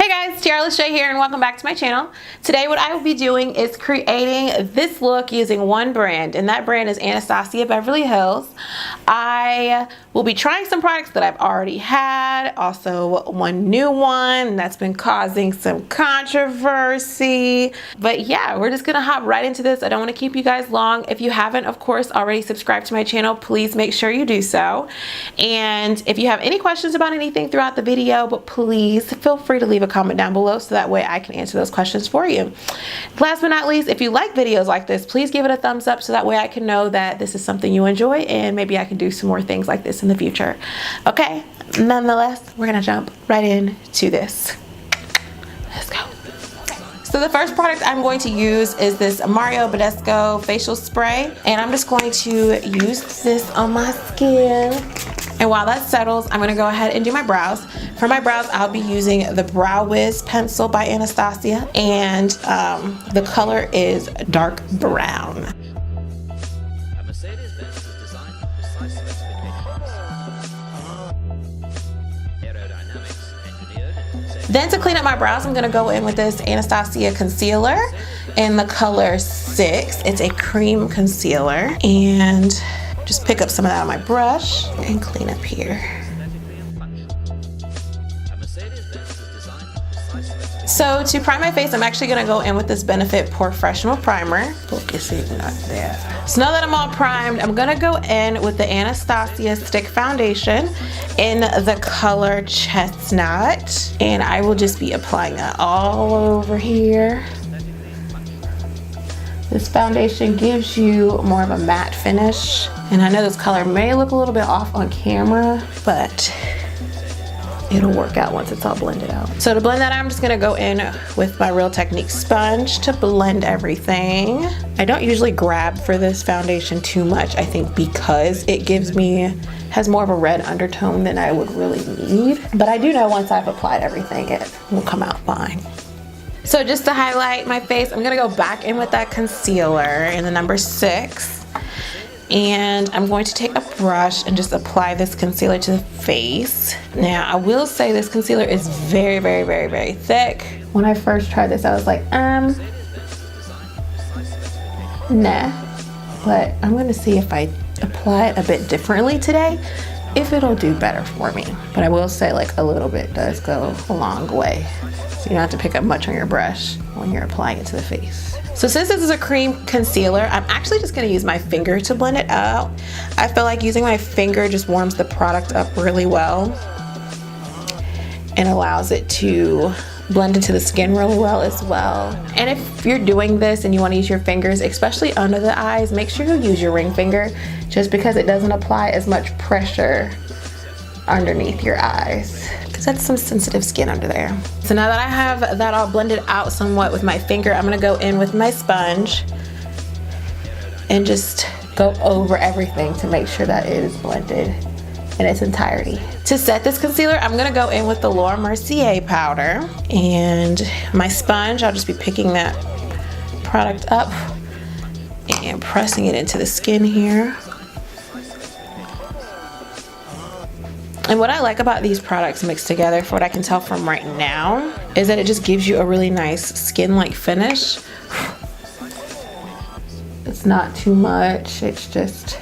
Hey guys, TiarraLashay here and welcome back to my channel. Today what I will be doing is creating this look using one brand, and that brand is Anastasia Beverly Hills. I will be trying some products that I've already had, also one new one that's been causing some controversy. But yeah, we're just gonna hop right into this. I don't want to keep you guys long. If you haven't, of course, already subscribed to my channel, please make sure you do so. And if you have any questions about anything throughout the video, but please feel free to leave a comment down below so that way I can answer those questions for you. Last but not least, if you like videos like this, please give it a thumbs up so that way I can know that this is something you enjoy and maybe I can do some more things like this in the future. Okay, nonetheless, we're gonna jump right into this. Let's go. So the first product I'm going to use is this Mario Badescu facial spray, and I'm just going to use this on my skin. And while that settles, I'm gonna go ahead and do my brows. For my brows, I'll be using the Brow Wiz pencil by Anastasia, and the color is dark brown. Then to clean up my brows, I'm gonna go in with this Anastasia concealer in the color 6. It's a cream concealer, and just pick up some of that on my brush and clean up here. So to prime my face, I'm actually gonna go in with this Benefit Porefessional primer. Focusing up there. So now that I'm all primed, I'm gonna go in with the Anastasia Stick Foundation in the color Chestnut. And I will just be applying that all over here. This foundation gives you more of a matte finish. And I know this color may look a little bit off on camera, but it'll work out once it's all blended out. So to blend that, I'm just gonna go in with my Real Technique sponge to blend everything. I don't usually grab for this foundation too much, I think because it has more of a red undertone than I would really need. But I do know once I've applied everything, it will come out fine. So just to highlight my face, I'm gonna go back in with that concealer in the number 6. And I'm going to take a brush and just apply this concealer to the face. Now, I will say this concealer is very, very, very, very thick. When I first tried this, I was like, nah. But I'm gonna see if I apply it a bit differently today, if it'll do better for me. But I will say, like, a little bit does go a long way. So you don't have to pick up much on your brush when you're applying it to the face. So since this is a cream concealer, I'm actually just gonna use my finger to blend it out. I feel like using my finger just warms the product up really well and allows it to blend into the skin really well as well. And if you're doing this and you wanna use your fingers, especially under the eyes, make sure you use your ring finger just because it doesn't apply as much pressure underneath your eyes, because that's some sensitive skin under there. So now that I have that all blended out somewhat with my finger, I'm gonna go in with my sponge and just go over everything to make sure that it is blended in its entirety. To set this concealer, I'm gonna go in with the Mercier powder, and my sponge, I'll just be picking that product up and pressing it into the skin here. And what I like about these products mixed together, for what I can tell from right now, is that it just gives you a really nice skin-like finish. It's not too much, it's just,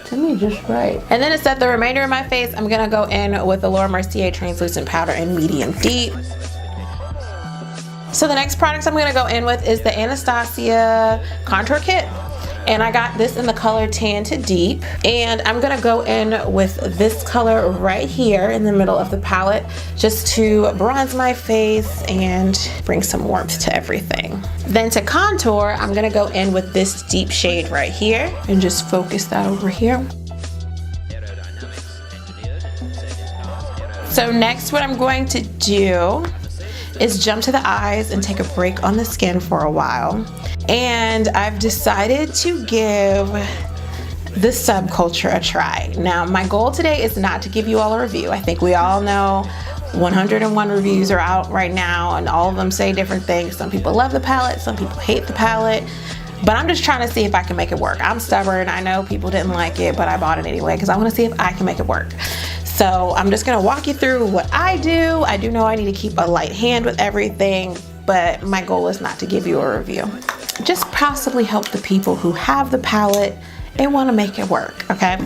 to me, just right. And then to set the remainder of my face, I'm gonna go in with the Mercier Translucent Powder in Medium Deep. So the next product I'm gonna go in with is the Anastasia Contour Kit. And I got this in the color Tan to Deep. And I'm gonna go in with this color right here in the middle of the palette just to bronze my face and bring some warmth to everything. Then to contour, I'm gonna go in with this deep shade right here and just focus that over here. So next, what I'm going to do is jump to the eyes and take a break on the skin for a while. And I've decided to give the Subculture a try. Now, my goal today is not to give you all a review. I think we all know 101 reviews are out right now, and all of them say different things. Some people love the palette, some people hate the palette. But I'm just trying to see if I can make it work. I'm stubborn. I know people didn't like it, but I bought it anyway because I want to see if I can make it work. So I'm just gonna walk you through what I do. I do know I need to keep a light hand with everything, but my goal is not to give you a review. Just possibly help the people who have the palette and wanna make it work, okay?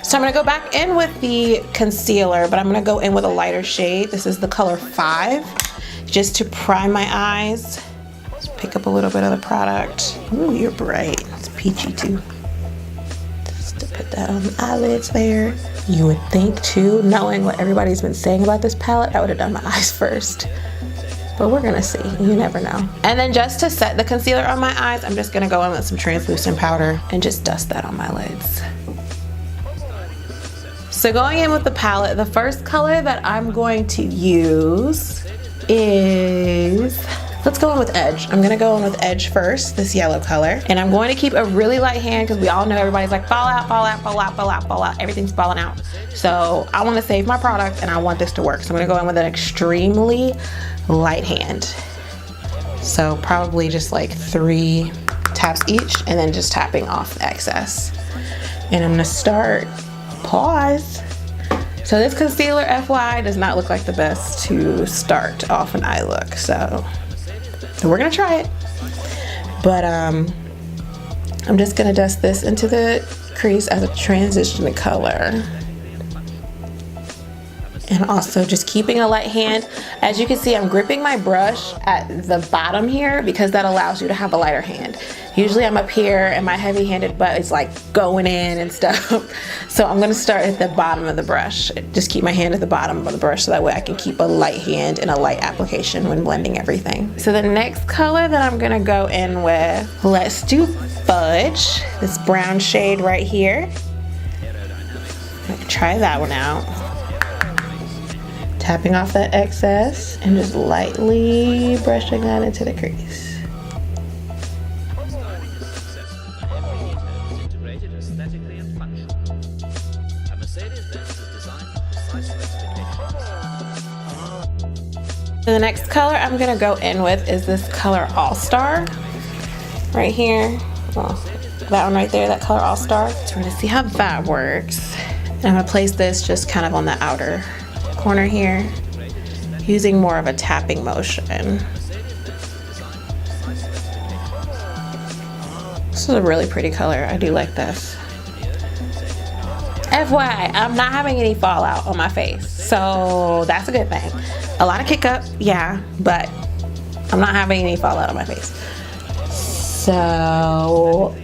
So I'm gonna go back in with the concealer, but I'm gonna go in with a lighter shade. This is the color 5, just to prime my eyes. Just pick up a little bit of the product. Ooh, you're bright. It's peachy too. Just to put that on the eyelids there. You would think too, knowing what everybody's been saying about this palette, I would have done my eyes first. But we're gonna see, you never know. And then just to set the concealer on my eyes, I'm just gonna go in with some translucent powder and just dust that on my lids. So going in with the palette, the first color that I'm going to use is, let's go in with Edge. I'm gonna go in with Edge first, this yellow color. And I'm going to keep a really light hand because we all know everybody's like fall out, fall out, fall out, fall out, fall out. Everything's falling out. So I wanna save my product and I want this to work. So I'm gonna go in with an extremely light hand. So probably just like 3 taps each and then just tapping off the excess. And I'm gonna start, pause. So this concealer, FYI, does not look like the best to start off an eye look. So we're gonna try it. But I'm just gonna dust this into the crease as a transition color. And also just keeping a light hand. As you can see, I'm gripping my brush at the bottom here because that allows you to have a lighter hand. Usually I'm up here and my heavy-handed butt is like going in and stuff. So I'm gonna start at the bottom of the brush. Just keep my hand at the bottom of the brush so that way I can keep a light hand and a light application when blending everything. So the next color that I'm gonna go in with, let's do Fudge. This brown shade right here. Try that one out. Tapping off that excess and just lightly brushing that into the crease. So the next color I'm gonna go in with is this color All Star right here. Well, that one right there, that color All Star. So we're gonna see how that works. And I'm gonna place this just kind of on the outer corner here, using more of a tapping motion. This is a really pretty color. I do like this. FYI, I'm not having any fallout on my face, so that's a good thing. A lot of kick up, yeah, but I'm not having any fallout on my face. So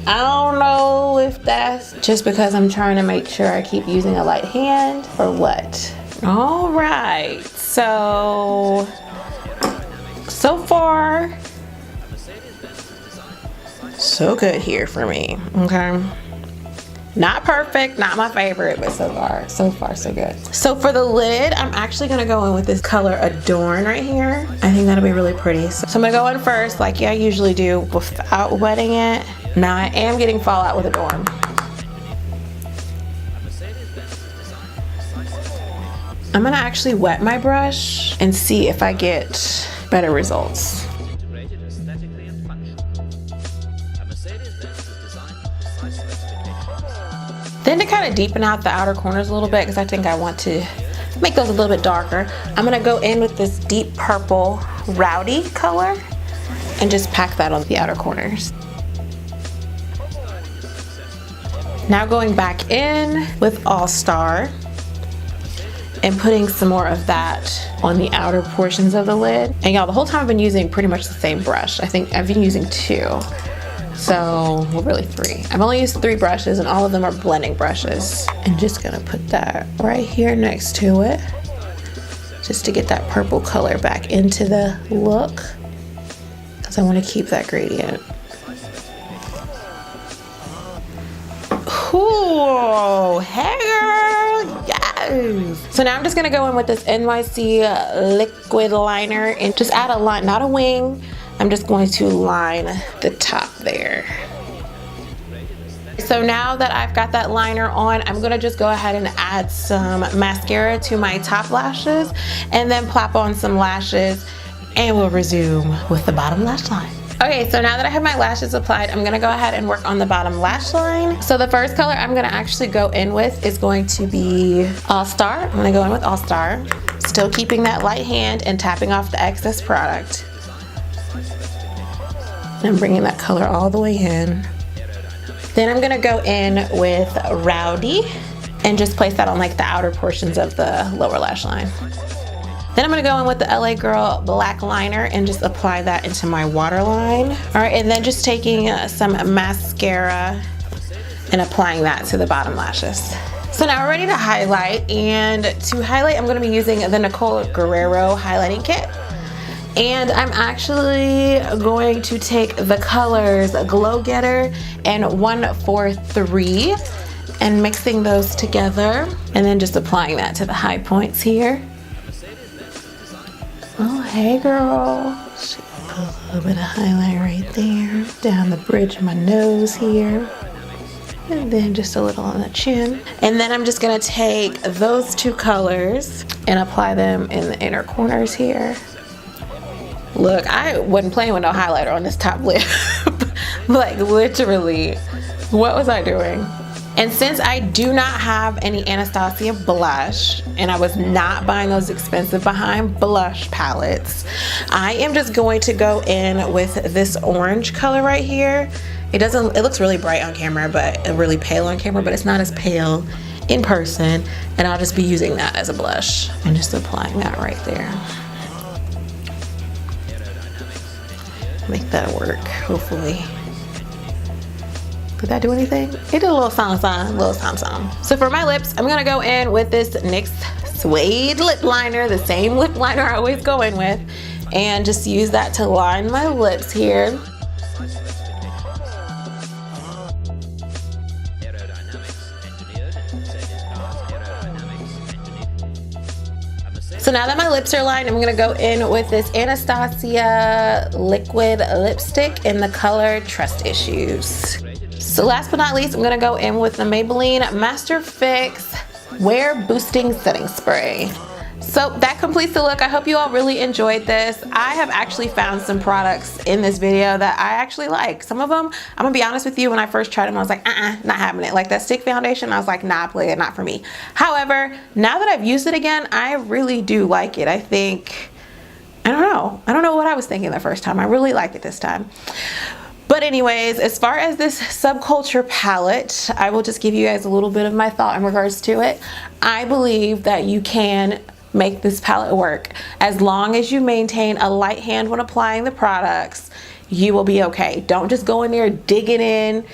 I don't know if that's just because I'm trying to make sure I keep using a light hand or what. All right, so far, so good here for me, okay? Not perfect, not my favorite, but so far, so good. So for the lid, I'm actually gonna go in with this color Adorn right here. I think that'll be really pretty. So I'm gonna go in first, like I usually do, without wetting it. Now I am getting fallout with Adorn. I'm gonna actually wet my brush and see if I get better results. Then to kind of deepen out the outer corners a little bit, because I think I want to make those a little bit darker, I'm gonna go in with this deep purple Rowdy color and just pack that on the outer corners. Now going back in with All Star and putting some more of that on the outer portions of the lid. And y'all, the whole time I've been using pretty much the same brush. I think I've been using 2. So, well, really 3. I've only used 3 brushes and all of them are blending brushes. And just gonna put that right here next to it, just to get that purple color back into the look, because I wanna keep that gradient. Ooh, hey girl, yes! So now I'm just gonna go in with this NYC liquid liner and just add a line, not a wing. I'm just going to line the top there. So now that I've got that liner on, I'm gonna just go ahead and add some mascara to my top lashes and then plop on some lashes and we'll resume with the bottom lash line. Okay, so now that I have my lashes applied, I'm gonna go ahead and work on the bottom lash line. So the first color I'm gonna actually go in with is going to be All Star. I'm gonna go in with All Star. Still keeping that light hand and tapping off the excess product. And I'm bringing that color all the way in. Then I'm gonna go in with Rowdy and just place that on like the outer portions of the lower lash line. Then I'm gonna go in with the LA Girl black liner and just apply that into my waterline. All right, and then just taking some mascara and applying that to the bottom lashes. So now we're ready to highlight, and to highlight I'm gonna be using the Nicole Guerrieo highlighting kit. And I'm actually going to take the colors Glow Getter and 143 and mixing those together, and then just applying that to the high points here. Oh, hey girl. Put a little bit of highlight right there, down the bridge of my nose here. And then just a little on the chin. And then I'm just gonna take those two colors and apply them in the inner corners here. Look, I wasn't playing with no highlighter on this top lip. Like literally, what was I doing? And since I do not have any Anastasia blush, and I was not buying those expensive behind blush palettes, I am just going to go in with this orange color right here. It looks really bright on camera, but really pale on camera, but it's not as pale in person. And I'll just be using that as a blush and just applying that right there. Make that work, hopefully. Did that do anything? It did a little song. So for my lips, I'm gonna go in with this NYX Suede lip liner, the same lip liner I always go in with, and just use that to line my lips here. So now that my lips are lined, I'm gonna go in with this Anastasia liquid lipstick in the color Trust Issues. So last but not least, I'm gonna go in with the Maybelline Master Fix Wear Boosting Setting Spray. So that completes the look. I hope you all really enjoyed this. I have actually found some products in this video that I actually like. Some of them, I'm gonna be honest with you, when I first tried them, I was like, not having it. Like that stick foundation, I was like, nah, play it, not for me. However, now that I've used it again, I really do like it. I think, I don't know what I was thinking the first time. I really like it this time. But anyways, as far as this Subculture palette, I will just give you guys a little bit of my thought in regards to it. I believe that you can make this palette work. As long as you maintain a light hand when applying the products, you will be okay. Don't just go in there digging in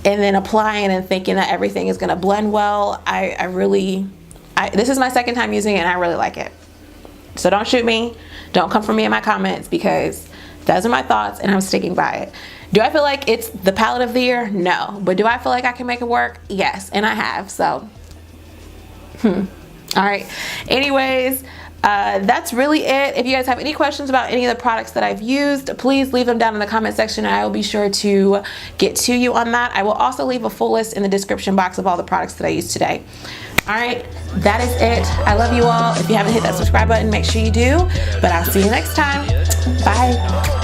and then applying and thinking that everything is gonna blend well. This is my second time using it and I really like it. So don't shoot me, don't come for me in my comments, because those are my thoughts and I'm sticking by it. Do I feel like it's the palette of the year? No. But do I feel like I can make it work? Yes, and I have, so. All right, anyways, that's really it. If you guys have any questions about any of the products that I've used, please leave them down in the comment section and I will be sure to get to you on that. I will also leave a full list in the description box of all the products that I used today. All right, that is it. I love you all. If you haven't hit that subscribe button, make sure you do. But I'll see you next time. Bye.